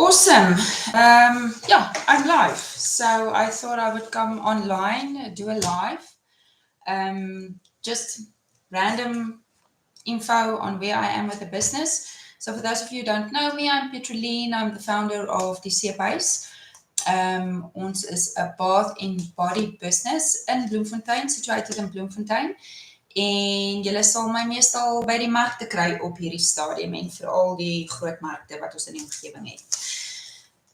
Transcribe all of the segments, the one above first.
Awesome. Yeah, I'm live. So I thought I would come online, do a live. Just random info on where I am with the business. So for those of you who don't know me, I'm Petroline. I'm the founder of Die Seephuis. Ons is 'n bath and body business in Bloemfontein, situated in Bloemfontein. En julle sal my meestal by die markte kry op hierdie stadium en veral die groot markte wat ons in die omgewing het.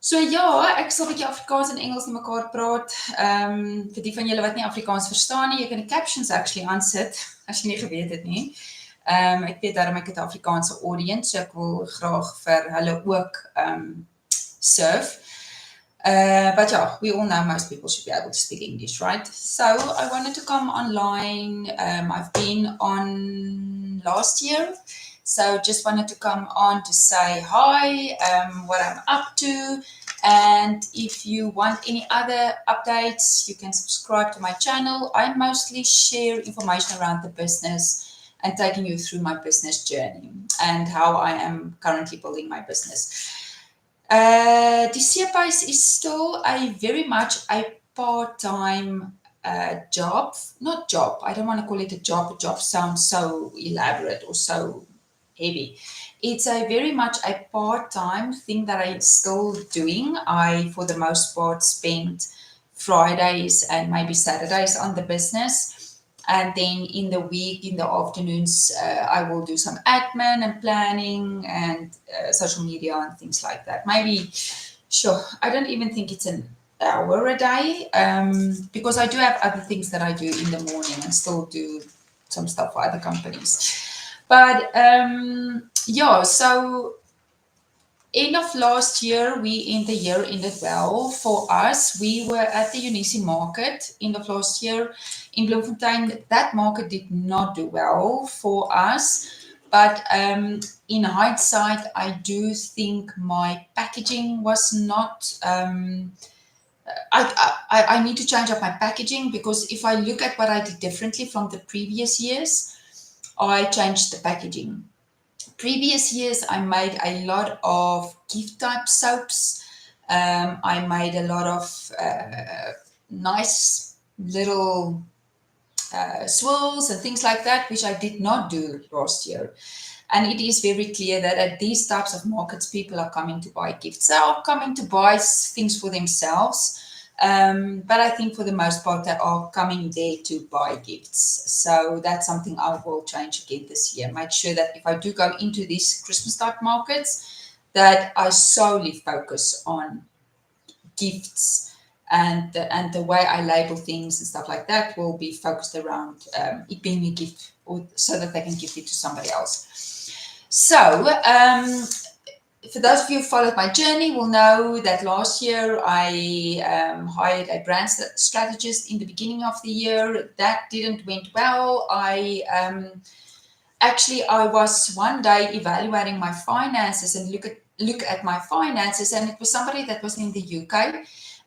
So ja, ek sal 'n bietjie Afrikaans en Engels in mekaar praat. Vir die van julle wat nie Afrikaans verstaan nie, jy kan die captions actually aansit as jy nie geweet het nie. Ek weet daarom ek het 'n Afrikaanse audience, so ek wil graag vir hulle ook serve. But yeah, we all know most people should be able to speak English, right? So I wanted to come online. I've been on last year. So just wanted to come on to say hi, what I'm up to. And if you want any other updates, you can subscribe to my channel. I mostly share information around the business and taking you through my business journey and how I am currently building my business. Die Seephuis is still very much a part-time job. Not job, I don't want to call it a job. A job sounds so elaborate or so heavy. It's very much a part-time thing that I'm still doing. I, for the most part, spend Fridays and maybe Saturdays on the business. And then in the week, in the afternoons, I will do some admin and planning and social media and things like that. Maybe, sure, I don't even think it's an hour a day because I do have other things that I do in the morning and still do some stuff for other companies. But yeah, so end of last year, the year ended well for us. We were at the Unisi market end of last year in Bloemfontein. That market did not do well for us. But in hindsight, I do think my packaging was not... I need to change up my packaging because if I look at what I did differently from the previous years, I changed the packaging. Previous years, I made a lot of gift type soaps. I made a lot of nice little swirls and things like that, which I did not do last year. And it is very clear that at these types of markets, people are coming to buy gifts. They are coming to buy things for themselves. But I think for the most part, they are coming there to buy gifts. So that's something I will change again this year. Make sure that if I do go into these Christmas type markets, that I solely focus on gifts and the way I label things and stuff like that will be focused around it being a gift or so that they can give it to somebody else. So for those of you who followed my journey will know that last year I hired a brand strategist in the beginning of the year. That didn't went well. I was one day evaluating my finances and look at my finances, and it was somebody that was in the UK,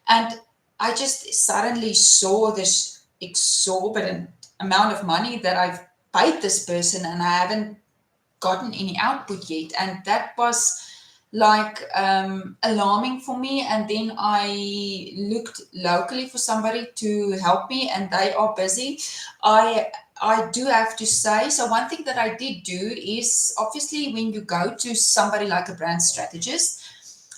and I just suddenly saw this exorbitant amount of money that I've paid this person and I haven't gotten any output yet, and that was like alarming for me. And then I looked locally for somebody to help me, and they are busy. I do have to say, so one thing that I did do is obviously when you go to somebody like a brand strategist,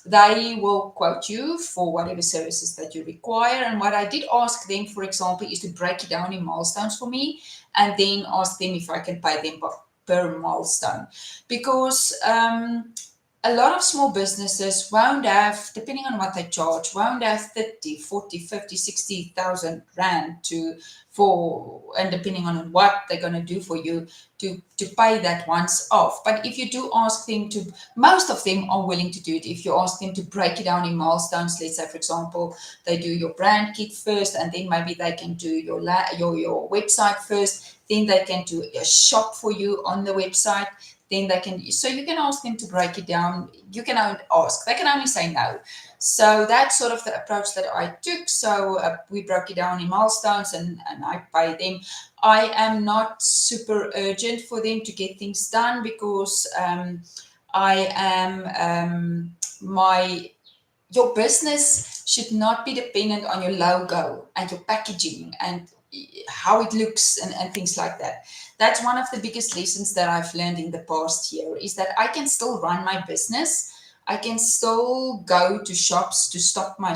they will quote you for whatever services that you require. And what I did ask them, for example, is to break it down in milestones for me and then ask them if I can pay them per milestone. Because a lot of small businesses won't have, depending on what they charge, won't have 30, 40, 50, 60,000 Rand and depending on what they're going to do for you, to pay that once off. But if you do ask them to, most of them are willing to do it. If you ask them to break it down in milestones, let's say, for example, they do your brand kit first, and then maybe they can do your website first, then they can do a shop for you on the website. Then they can, so you can ask them to break it down. You can only ask, they can only say no. So that's sort of the approach that I took. So we broke it down in milestones and I pay them. I am not super urgent for them to get things done because I am, my your business should not be dependent on your logo and your packaging and how it looks and things like that. That's one of the biggest lessons that I've learned in the past year, is that I can still run my business. I can still go to shops to stock my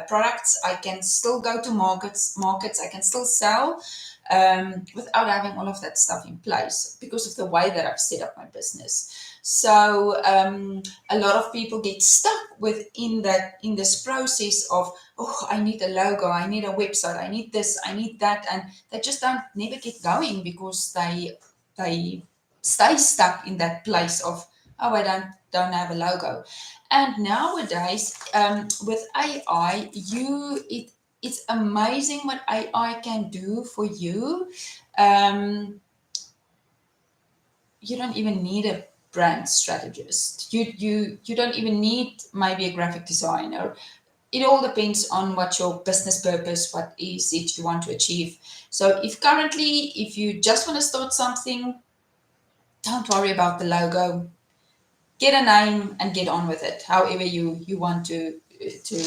products. I can still go to markets. I can still sell without having all of that stuff in place because of the way that I've set up my business. So a lot of people get stuck within that, in this process of, oh, I need a logo, I need a website, I need this, I need that, and they just don't never get going because they stay stuck in that place of, oh, I don't have a logo. And nowadays, with AI, it's amazing what AI can do for you. Um, you don't even need a brand strategist. You don't even need maybe a graphic designer. It all depends on what your business purpose, what is it you want to achieve. So if you just want to start something, don't worry about the logo. Get a name and get on with it. However you want to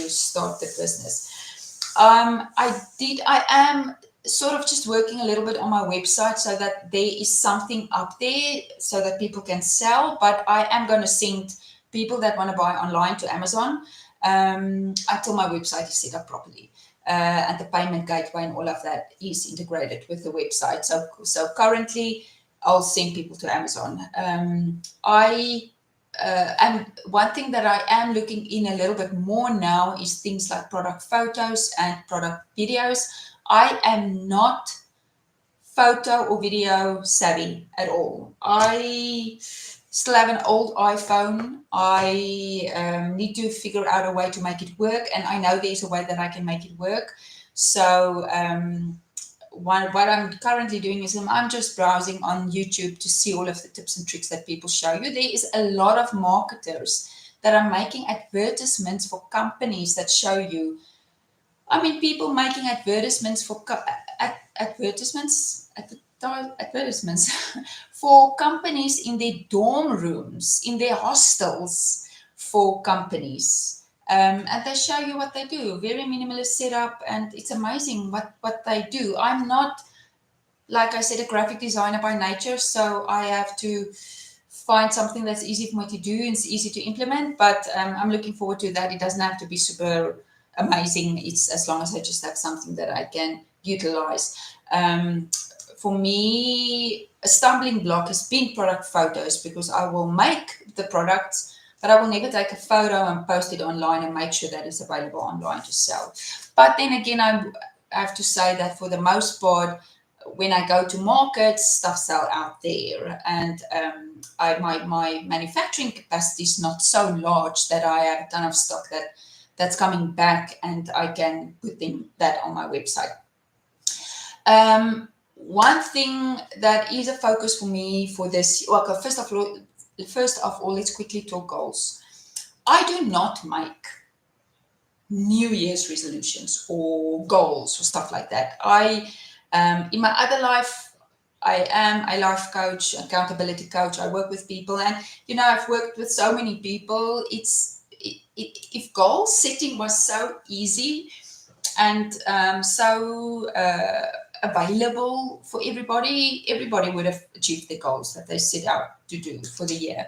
start the business. I am sort of just working a little bit on my website so that there is something up there so that people can sell, but I am going to send people that want to buy online to Amazon until my website is set up properly. And the payment gateway and all of that is integrated with the website. So currently I'll send people to Amazon. And one thing that I am looking in a little bit more now is things like product photos and product videos. I am not photo or video savvy at all. I still have an old iPhone. I need to figure out a way to make it work, and I know there's a way that I can make it work. So what I'm currently doing is I'm just browsing on YouTube to see all of the tips and tricks that people show you. There is a lot of marketers that are making advertisements for companies that show you. I mean, people making advertisements for advertisements for companies in their dorm rooms, in their hostels for companies. And they show you what they do. Very minimalist setup, and it's amazing what they do. I'm not, like I said, a graphic designer by nature, so I have to find something that's easy for me to do and it's easy to implement. But I'm looking forward to that. It doesn't have to be super amazing. It's as long as I just have something that I can utilize. For me, a stumbling block has been product photos, because I will make the products, but I will never take a photo and post it online and make sure that it's available online to sell. But then again, I have to say that for the most part, when I go to markets, stuff sell out there, and my manufacturing capacity is not so large that I have a ton of stock that's coming back, and I can put that on my website. One thing that is a focus for me for this, okay, first of all, let's quickly talk goals. I do not make New Year's resolutions or goals or stuff like that. In my other life, I am a life coach, accountability coach. I work with people, and I've worked with so many people. If goal setting was so easy and so available for everybody would have achieved the goals that they set out to do for the year.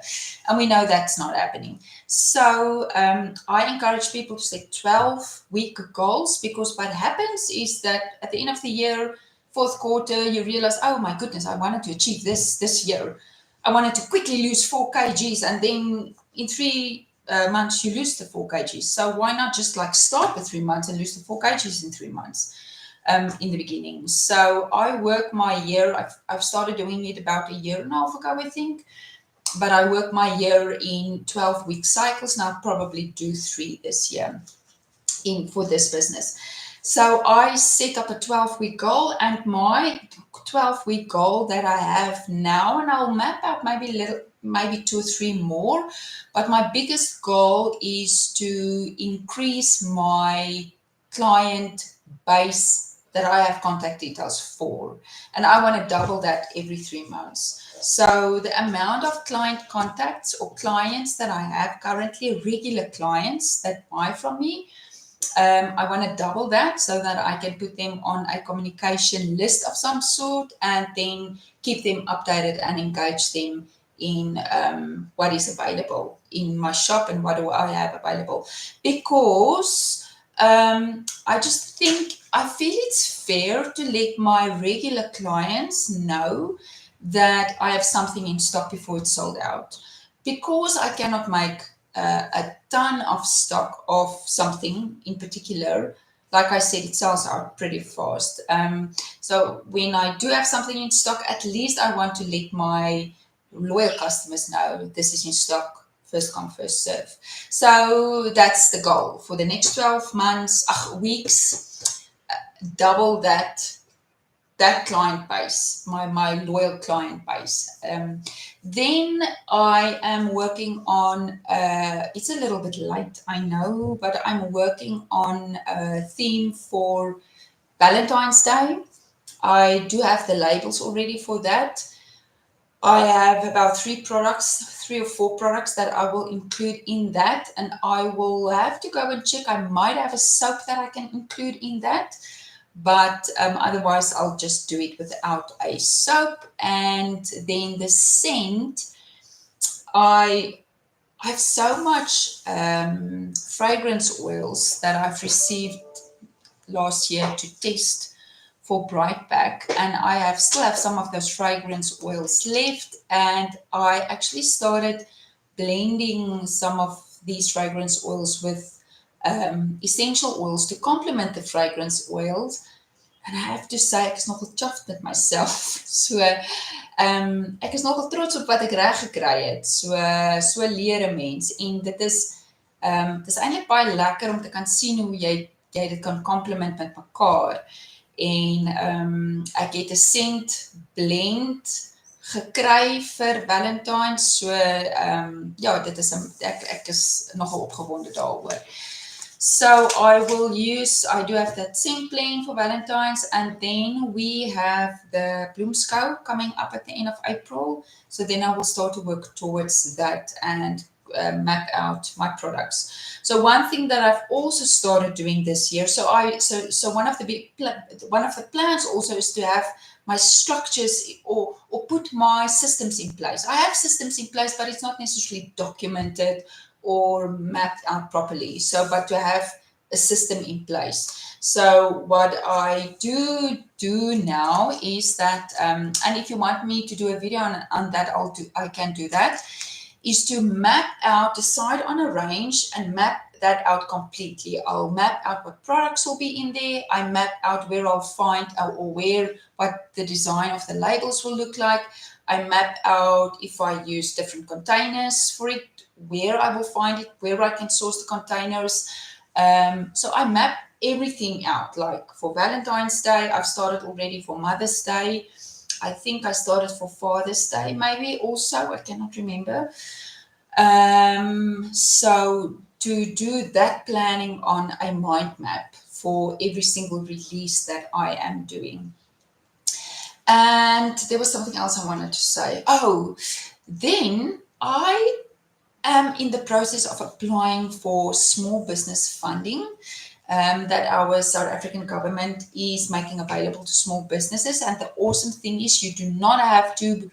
And we know that's not happening. So I encourage people to set 12-week goals, because what happens is that at the end of the year, fourth quarter, you realize, oh my goodness, I wanted to achieve this year. I wanted to quickly lose 4 kgs, and then in 3 months you lose the 4 kgs. So why not just start with 3 months and lose the 4 kgs in 3 months? In the beginning. So I work my year. I've started doing it about a year and a half ago, I think. But I work my year in 12-week cycles. Now I'll probably do 3 this year for this business. So I set up a 12-week goal, and my 12-week goal that I have now, and I'll map out maybe 2 or 3 more. But my biggest goal is to increase my client base that I have contact details for. And I want to double that every 3 months. So the amount of client contacts or clients that I have currently, regular clients that buy from me, I want to double that so that I can put them on a communication list of some sort and then keep them updated and engage them in what is available in my shop and what do I have available. Because I just think, I feel it's fair to let my regular clients know that I have something in stock before it's sold out. Because I cannot make a ton of stock of something in particular, like I said, it sells out pretty fast. So when I do have something in stock, at least I want to let my loyal customers know this is in stock, first come, first serve. So that's the goal for the next 12 months, weeks, double that client base, my loyal client base. Then I am working on, it's a little bit late, I know, but I'm working on a theme for Valentine's Day. I do have the labels already for that. I have about 3 or 4 products that I will include in that, and I will have to go and check. I might have a soap that I can include in that, but otherwise I'll just do it without a soap. And then the scent, I have so much fragrance oils that I've received last year to test for Brightback, and I still have some of those fragrance oils left, and I actually started blending some of these fragrance oils with essential oils to complement the fragrance oils. En I have to say, ek is nogal chuffed met myself. So, ek is nogal trots op wat ek reg gekry het. So leer 'n mens. En dit is eintlik baie lekker om te kan sien hoe jy dit kan complement met mekaar. En ek het 'n scent blend gekry vir Valentine's. So ja, dit is ek is nogal opgewonde daaroor. So I do have that scent blend for Valentine's, and then we have the Bloomskou coming up at the end of April. So then I will start to work towards that and map out my products. So one thing that I've also started doing this year, so one of the plans also is to have my structures or put my systems in place. I have systems in place, but it's not necessarily documented or mapped out properly. So, but to have a system in place. So what I do now is that, and if you want me to do a video on that, I can do that, is to map out, decide on a range and map that out completely. I'll map out what products will be in there. I map out where I'll find or what the design of the labels will look like. I map out if I use different containers for it, where I will find it, where I can source the containers. So I map everything out. Like for Valentine's Day, I've started already for Mother's Day. I think I started for Father's Day, maybe also, I cannot remember. So to do that planning on a mind map for every single release that I am doing. And there was something else I wanted to say. Oh, then I am in the process of applying for small business funding that our South African government is making available to small businesses. And the awesome thing is you do not have to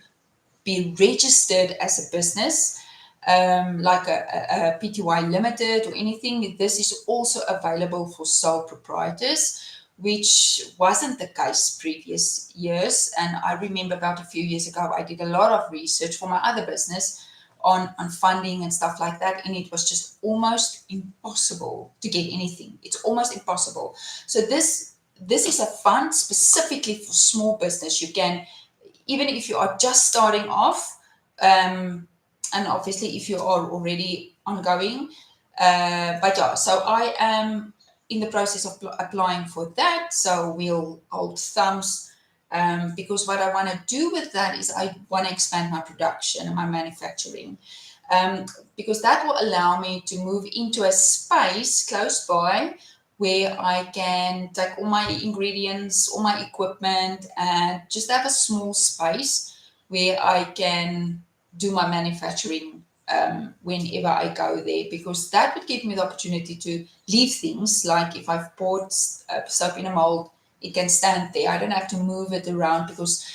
be registered as a business, like a PTY Limited or anything. This is also available for sole proprietors, which wasn't the case previous years. And I remember about a few years ago, I did a lot of research for my other business on funding and stuff like that, and it was just almost impossible to get anything. It's almost impossible. So this is a fund specifically for small business. You can, even if you are just starting off, and obviously if you are already ongoing, but yeah, so I am in the process of applying for that. So we'll hold thumbs. Because what I want to do with that is I want to expand my production and my manufacturing, because that will allow me to move into a space close by where I can take all my ingredients, all my equipment, and just have a small space where I can do my manufacturing whenever I go there, because that would give me the opportunity to leave things like if I've bought soap in a mold, it can stand there. I don't have to move it around because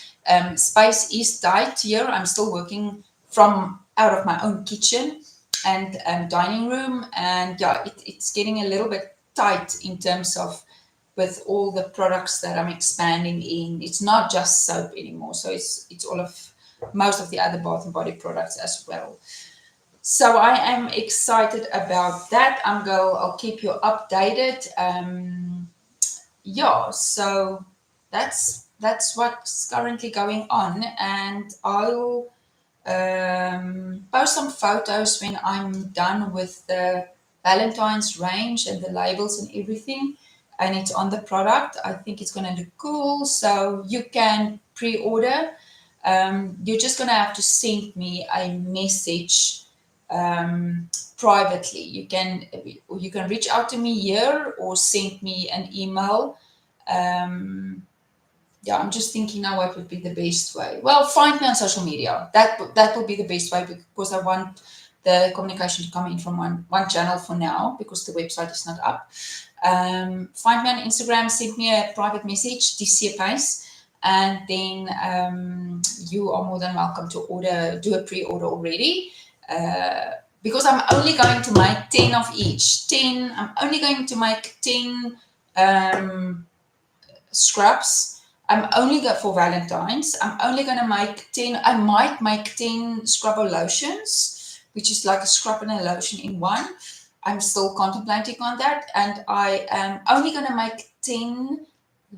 space is tight here. I'm still working from out of my own kitchen and dining room, and yeah, it's getting a little bit tight in terms of with all the products that I'm expanding in. It's not just soap anymore, so it's all of most of the other bath and body products as well. So I am excited about that. I'll keep you updated. Yeah, so that's what's currently going on, and I'll post some photos when I'm done with the Valentine's range and the labels and everything, and it's on the product. I think it's going to look cool, so you can pre-order. You're just going to have to send me a message privately. You can reach out to me here or send me an email. Yeah, I'm just thinking now what would be the best way. Well, find me on social media. That will be the best way, because I want the communication to come in from one channel for now, because the website is not up. Find me on Instagram, send me a private message, Die Seephuis, and then you are more than welcome to do a pre-order already. Because I'm only going to make 10 of each. 10, I'm only going to make 10 scrubs. I'm only going for Valentine's. I'm only going to make 10. I might make 10 scrub or lotions, which is like a scrub and a lotion in one. I'm still contemplating on that. And I am only going to make 10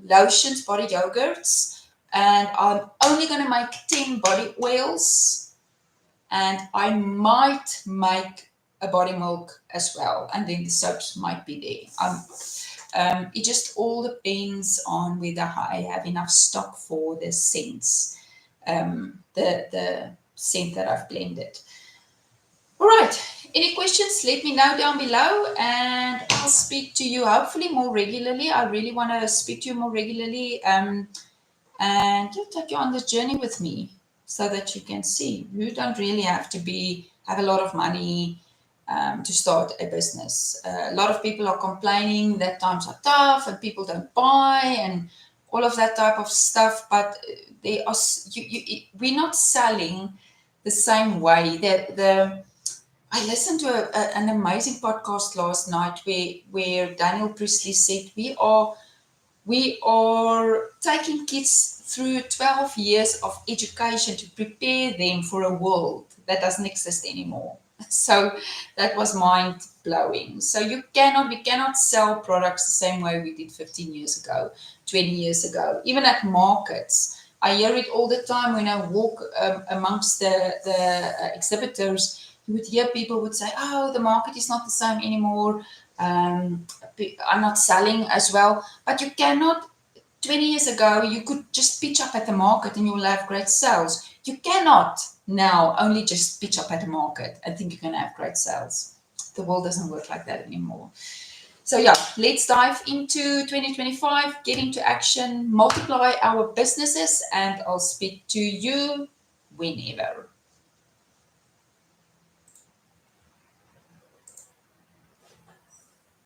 lotions, body yogurts. And I'm only going to make 10 body oils. And I might make a body milk as well. And then the soaps might be there. It just all depends on whether I have enough stock for the scents, the scent that I've blended. All right. Any questions? Let me know down below, and I'll speak to you hopefully more regularly. I really want to speak to you more regularly, and take you on this journey with me, so that you can see you don't really have to have a lot of money to start a business. A lot of people are complaining that times are tough and people don't buy and all of that type of stuff. But we're not selling the same way. I listened to an amazing podcast last night where Daniel Priestley said we are taking kids through 12 years of education to prepare them for a world that doesn't exist anymore. So that was mind blowing. So we cannot sell products the same way we did 15 years ago, 20 years ago, even at markets. I hear it all the time when I walk amongst the exhibitors. You would hear people would say, "Oh, the market is not the same anymore. I'm not selling as well." But you cannot. 20 years ago, you could just pitch up at the market and you will have great sales. You cannot now only just pitch up at the market and think you're going to have great sales. The world doesn't work like that anymore. So yeah, let's dive into 2025, get into action, multiply our businesses, and I'll speak to you whenever.